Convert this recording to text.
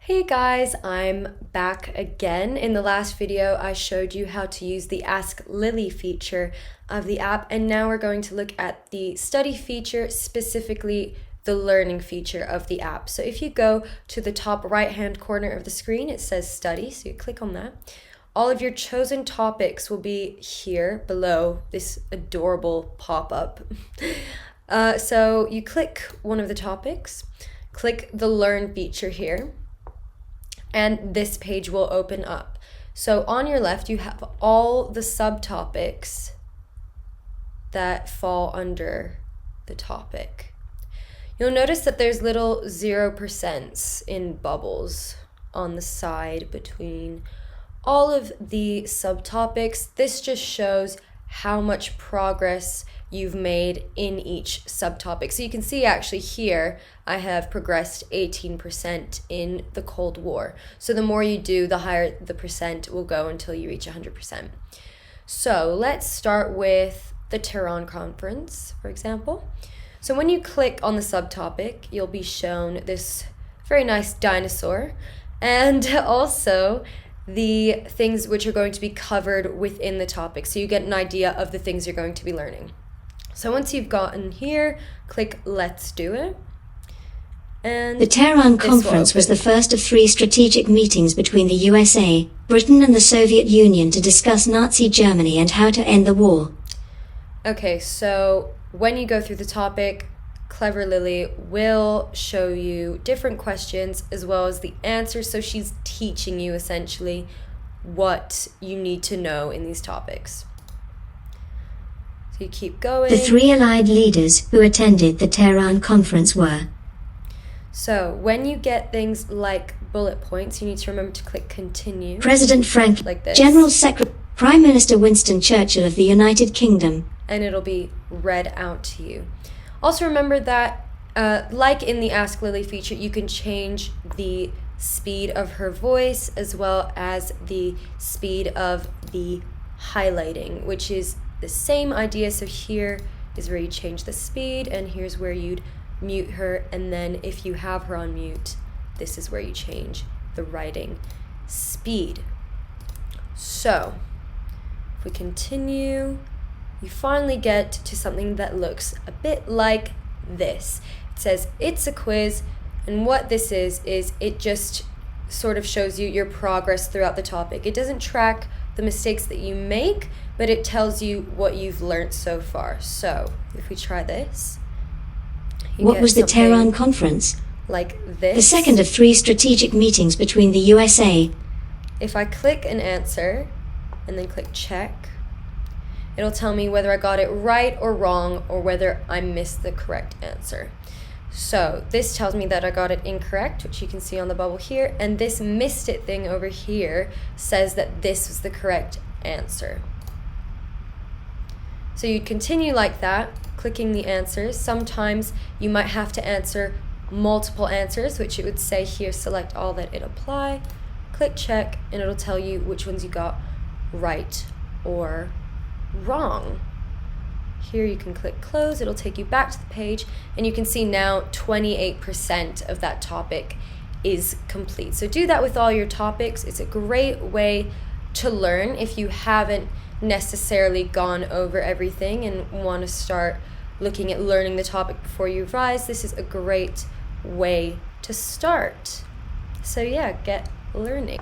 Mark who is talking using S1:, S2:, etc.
S1: Hey guys, I'm back again. In the last video, I showed you how to use the Ask Lili feature of the app, and now we're going to look at the study feature, specifically the learning feature of the app. So if you go to the top right-hand corner of the screen, it says study, so you click on that. All of your chosen topics will be here below this adorable pop-up. So you click one of the topics, click the learn feature here, and this page will open up. So on your left, you have all the subtopics that fall under the topic. You'll notice that there's little 0% in bubbles on the side between all of the subtopics. This just shows how much progress you've made in each subtopic. So you can see actually here, I have progressed 18% in the Cold War. So the more you do, the higher the percent will go until you reach 100%. So let's start with the Tehran Conference, for example. So when you click on the subtopic, you'll be shown this very nice dinosaur, and also the things which are going to be covered within the topic. So you get an idea of the things you're going to be learning. So once you've gotten here, click Let's Do It. And
S2: the Tehran Conference was the first of 3 strategic meetings between the USA, Britain and the Soviet Union to discuss Nazi Germany and how to end the war.
S1: Okay, so when you go through the topic, Clever Lili will show you different questions as well as the answers. So she's teaching you essentially what you need to know in these topics. So you keep going.
S2: The 3 allied leaders who attended the Tehran Conference were.
S1: So when you get things like bullet points, you need to remember to click continue.
S2: President Franklin,
S1: like this.
S2: General Secretary, Prime Minister Winston Churchill of the United Kingdom.
S1: And it'll be read out to you. Also remember that, like in the Ask Lili feature, you can change the speed of her voice as well as the speed of the highlighting, which is the same idea. So here is where you change the speed, and here's where you'd mute her, and then if you have her on mute, this is where you change the writing speed. So if we continue, you finally get to something that looks a bit like this. It says it's a quiz, and what this is it just sort of shows you your progress throughout the topic. It doesn't track the mistakes that you make, but it tells you what you've learned so far. So if we try this,
S2: what was the Tehran Conference?
S1: Like this.
S2: The second of 3 strategic meetings between the USA.
S1: If I click an answer and then click check, it'll tell me whether I got it right or wrong, or whether I missed the correct answer. So this tells me that I got it incorrect, which you can see on the bubble here, and this missed it thing over here says that this was the correct answer. So you'd continue like that, clicking the answers. Sometimes you might have to answer multiple answers, which it would say here, select all that it apply, click check, and it'll tell you which ones you got right or wrong. Here you can click close, it'll take you back to the page, and you can see now 28% of that topic is complete. So do that with all your topics. It's a great way to learn if you haven't necessarily gone over everything and want to start looking at learning the topic before you revise. This is a great way to start. So yeah, get learning.